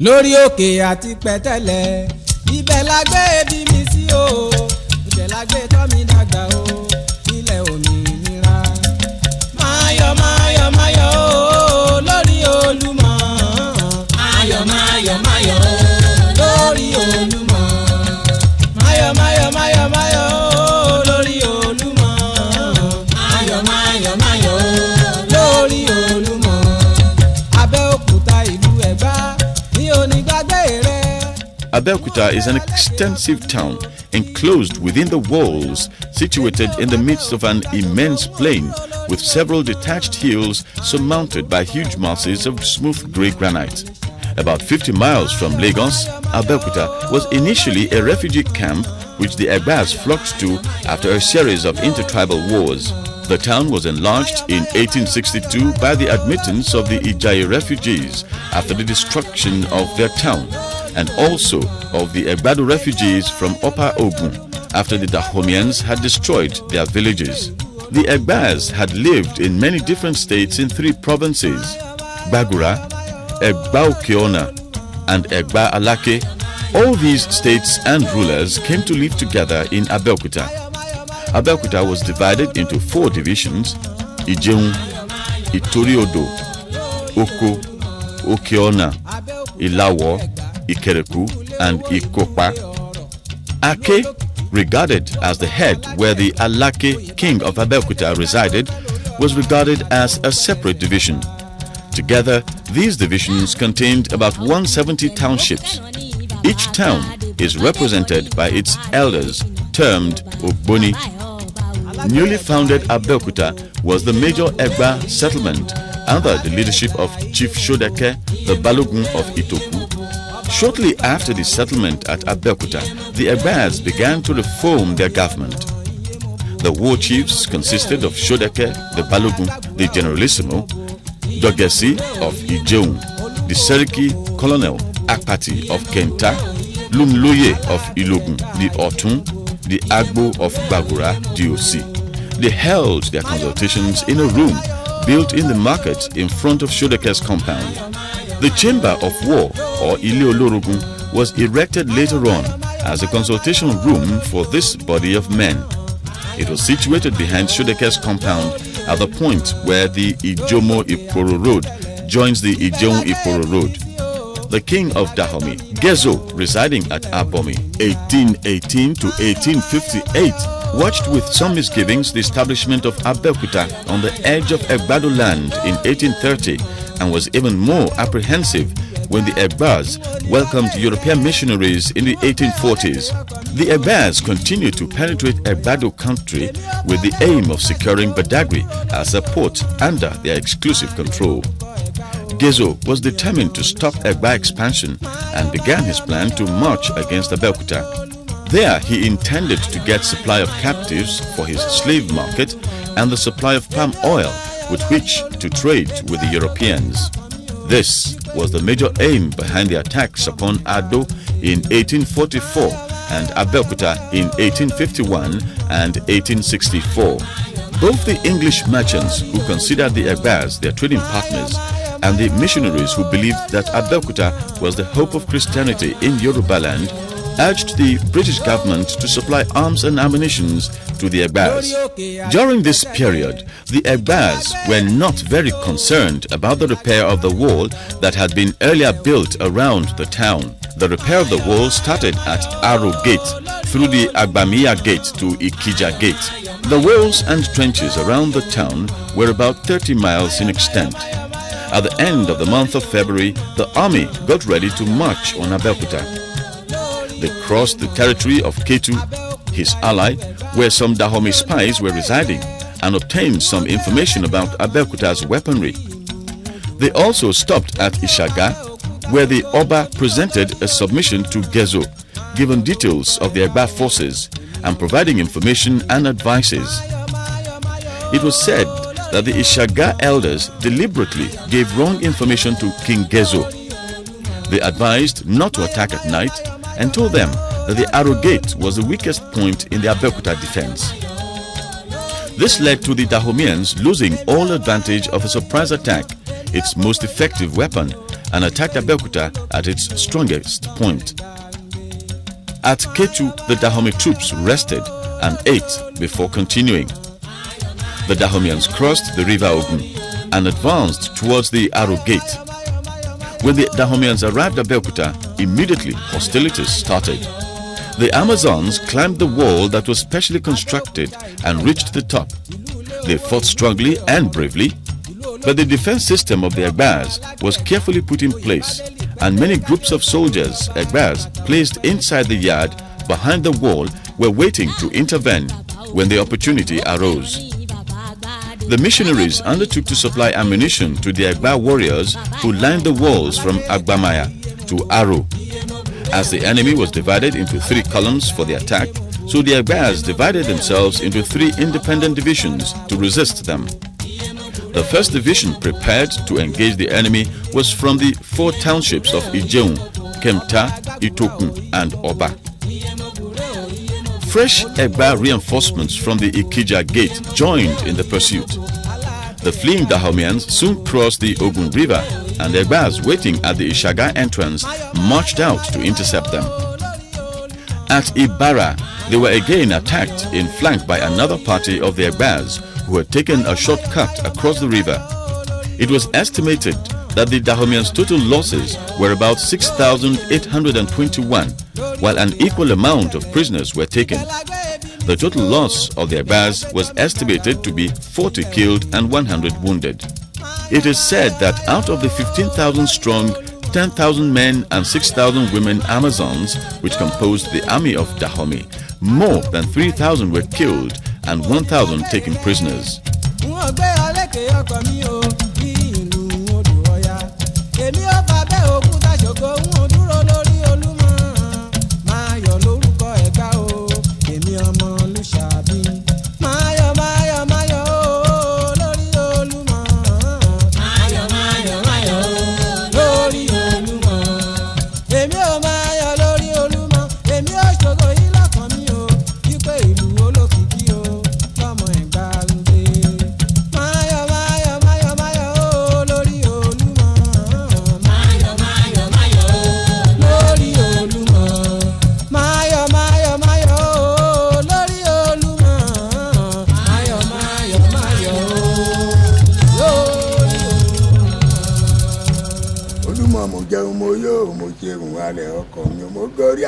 Lórí òkè àti pẹ̀tẹ́lẹ̀ ibẹ̀ la gbé bí mi sí o, ibẹ̀ la gbé tọ́ mi dàgbà o, ilẹ̀ òmìnira. Máyọ̀ máyọ̀ máyọ̀ o lórí Olúmọ. Máyọ̀ máyọ̀ máyọ̀ o lórí Olúmọ. Máyọ̀ máyọ̀ máyọ̀ máyọ̀ o lórí Olúmọ. Máyọ̀ máyọ̀ máyọ̀ o lórí Olúmọ. Abẹ́òkúta ìlú Ẹ̀gbá. Abeokuta is an extensive town enclosed within the walls, situated in the midst of an immense plain with several detached hills surmounted by huge masses of smooth grey granite. About 50 miles from Lagos, Abeokuta was initially a refugee camp which the Egbas flocked to after a series of intertribal wars. The town was enlarged in 1862 by the admittance of the Ijaye refugees after the destruction of their town, and also of the Egbado refugees from Upper Ogun after the Dahomians had destroyed their villages. The Egbas had lived in many different states in 3 provinces: Bagura, Abeokuta, and Egba Alake. All these states and rulers came to live together in Abeokuta. Abeokuta was divided into 4 divisions: Ijeun, Itoriodo, Oko, Okeona, Ilawo, Ikereku, and Ikopa. Ake, regarded as the head where the Alake king of Abeokuta resided, was regarded as a separate division. Together, these divisions contained about 170 townships. Each town is represented by its elders, termed Ogboni. Newly founded Abeokuta was the major Egba settlement under the leadership of Chief Shodeke, the Balogun of Itoku. Shortly after the settlement at Abeokuta, the Egbas began to reform their government. The war chiefs consisted of Shodeke, the Balogun, the Generalissimo, Dogesi of Ijeun, the Seriki Colonel Akpati of Kenta, Lumloye of Ilogun, the Otun, the Agbo of Bagura, DOC. They held their consultations in a room built in the market in front of Shodeke's compound. The Chamber of War, or Ile Olorogun, was erected later on as a consultation room for this body of men. It was situated behind Shodeke's compound at the point where the Ijomo Iporo Road joins the Ijeun Iporo Road. The king of Dahomey, Gezo, residing at Abomi, 1818 to 1858, watched with some misgivings the establishment of Abeokuta on the edge of Egbado land in 1830, and was even more apprehensive when the Egbas welcomed European missionaries in the 1840s. The Egbas continued to penetrate Egbado country with the aim of securing Badagry as a port under their exclusive control. Gezo was determined to stop Egba expansion and began his plan to march against Abeokuta. There he intended to get supply of captives for his slave market and the supply of palm oil with which to trade with the Europeans. This was the major aim behind the attacks upon Ado in 1844 and Abeokuta in 1851 and 1864. Both the English merchants who considered the Egbas their trading partners and the missionaries who believed that Abeokuta was the hope of Christianity in Yoruba land urged the British government to supply arms and ammunition to the Egbas. During this period, the Egbas were not very concerned about the repair of the wall that had been earlier built around the town. The repair of the wall started at Aro Gate through the Agbamiya Gate to Ikija Gate. The walls and trenches around the town were about 30 miles in extent. At the end of the month of February, the army got ready to march on Abeokuta. They crossed the territory of Ketu, his ally, where some Dahomey spies were residing, and obtained some information about Abeokuta's weaponry. They also stopped at Ishaga, where the Oba presented a submission to Gezo, giving details of the Egba forces and providing information and advices. It was said that the Ishaga elders deliberately gave wrong information to King Gezo. They advised not to attack at night and told them that the Arrow Gate was the weakest point in the Abeokuta defense. This led to the Dahomians losing all advantage of a surprise attack, its most effective weapon, and attacked Abeokuta at its strongest point. At Ketu, the Dahomey troops rested and ate before continuing. The Dahomians crossed the river Ogun and advanced towards the Arrow Gate. When the Dahomians arrived at Abeokuta, immediately hostilities started. The Amazons climbed the wall that was specially constructed and reached the top. They fought strongly and bravely, but the defense system of the Egbas was carefully put in place, and many groups of soldiers, Egbas, placed inside the yard behind the wall were waiting to intervene when the opportunity arose. The missionaries undertook to supply ammunition to the Egba warriors who lined the walls from Agbamaya to Aro. As the enemy was divided into 3 columns for the attack, so the Egbas divided themselves into 3 independent divisions to resist them. The first division prepared to engage the enemy was from the 4 townships of Ijeun, Kemta, Itokun, and Oba. Fresh Egba reinforcements from the Ikija Gate joined in the pursuit. The fleeing Dahomians soon crossed the Ogun River, and the Egbas waiting at the Ishaga entrance marched out to intercept them. At Ibara, they were again attacked in flank by another party of the Egbas who had taken a shortcut across the river. It was estimated that the Dahomians' total losses were about 6,821, while an equal amount of prisoners were taken. The total loss of the Egbas was estimated to be 40 killed and 100 wounded. It is said that out of the 15,000 strong, 10,000 men and 6,000 women Amazons, which composed the army of Dahomey, more than 3,000 were killed and 1,000 taken prisoners.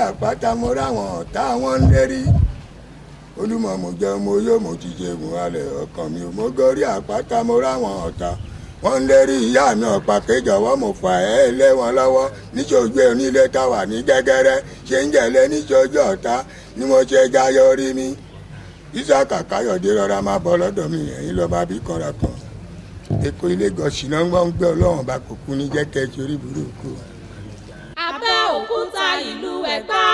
Àpáta mo ráwọn ọ̀tá wọn ń lérí Olúmọ mo jẹ́ mo yó mo ti jẹ̀gùn alẹ̀ ọkàn mi mo gorí àpáta mo ráwọn ọ̀tá wọn ń lérí ìyá mi ọ̀pá kéjọwọ́ mo fà ẹ́ lé wọn lọ́wọ́ níṣojú onílé táwà ní gẹ́gẹ́rẹ́ ṣe ń jẹ̀lé níṣojú ọ̀tá ni mo ṣe jayé orí mi Ìsákà Káyọ̀dé rọra máa bọ́ lọ́dọ̀ mi ẹ̀yin lọ bá bí kanra kan Èkó ilé gọ̀ọ̀sì náà wọ́n ń gbé Ọlọ́run bá kò kú ní jẹ́kẹ́ sórí burúkú. Abẹ́òkúta ìlú Ẹ̀gbá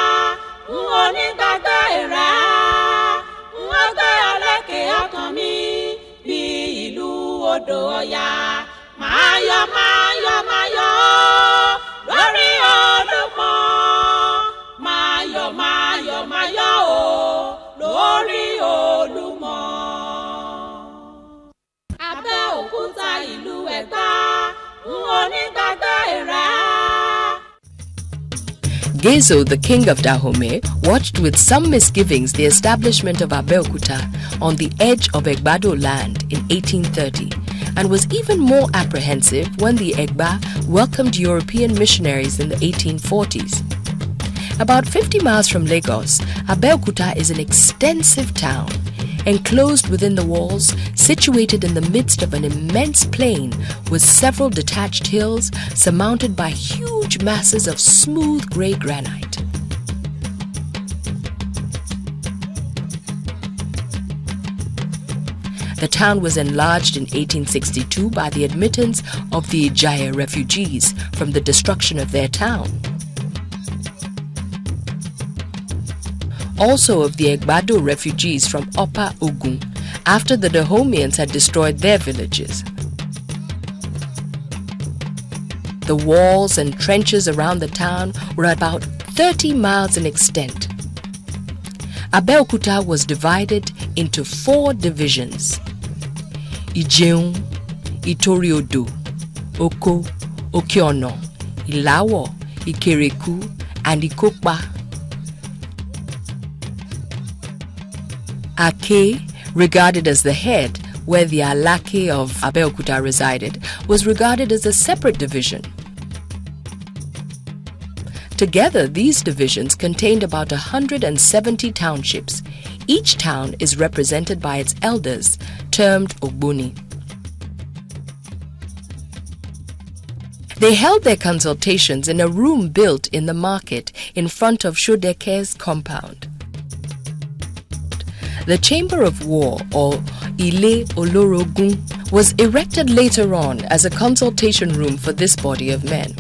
n ò ní gbàgbé rẹ̀ n ó gbé ọlẹ́kẹ̀ ọkàn mi bí ìlú odò Ọya máa yọ̀ lórí Olúmọ máa yọ̀ o lórí Olúmọ. Abẹ́òkúta ìlú Ẹ̀gbá n ò ní gbàgbé rẹ̀. Gezo, the king of Dahomey, watched with some misgivings the establishment of Abeokuta on the edge of Egbado land in 1830, and was even more apprehensive when the Egba welcomed European missionaries in the 1840s. About 50 miles from Lagos, Abeokuta is an extensive town, enclosed within the walls, situated in the midst of an immense plain with several detached hills surmounted by huge masses of smooth grey granite. The town was enlarged in 1862 by the admittance of the Ijaya refugees from the destruction of their town. Also of the Egbado refugees from Upper Ogun after the Dahomeans had destroyed their villages. The walls and trenches around the town were about 30 miles in extent. Abeokuta was divided into 4 divisions: Ijeun, Itoriodo, Oko, Okiono, Ilawo, Ikereku, and Ikokpa. Ake, regarded as the head, where the Alake of Abeokuta resided, was regarded as a separate division. Together, these divisions contained about 170 townships. Each town is represented by its elders, termed Ogboni. They held their consultations in a room built in the market in front of Shodeke's compound. The Chamber of War, or Ile Olorogun, was erected later on as a consultation room for this body of men.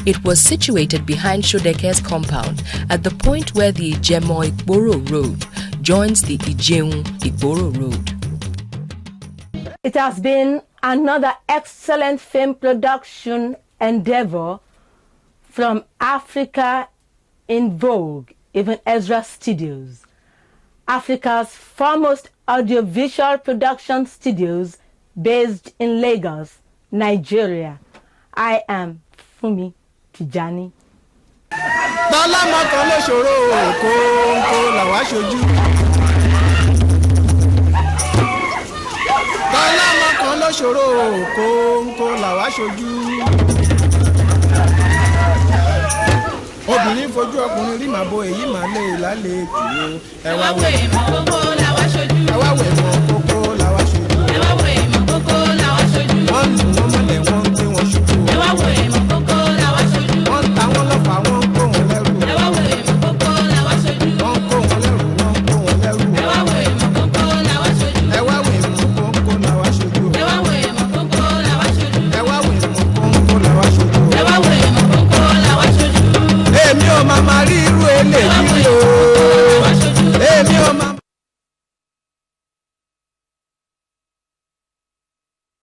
It was situated behind Shodeke's compound at the point where the Ijemo-Igboro Road joins the Ijeun-Igboro Road. It has been another excellent film production endeavor from Africa in Vogue, even Ezra Studios, Africa's foremost audiovisual production studios based in Lagos, Nigeria. I am Femi Tijani. Bọ́lá mọ́kàn ló ṣòro kóńkó làwa ṣojú. Bọ́lá mọ́kàn ló ṣòro kóńkó làwa ṣojú. Obìnrin fojú ọkùnrin rí màbo èyí màá lè lálẹ́ kìí. Ẹ wá wẹ̀ mọ́ kóńkó làwa ṣojú. Ẹ wá wẹ̀ mọ́ kóńkó.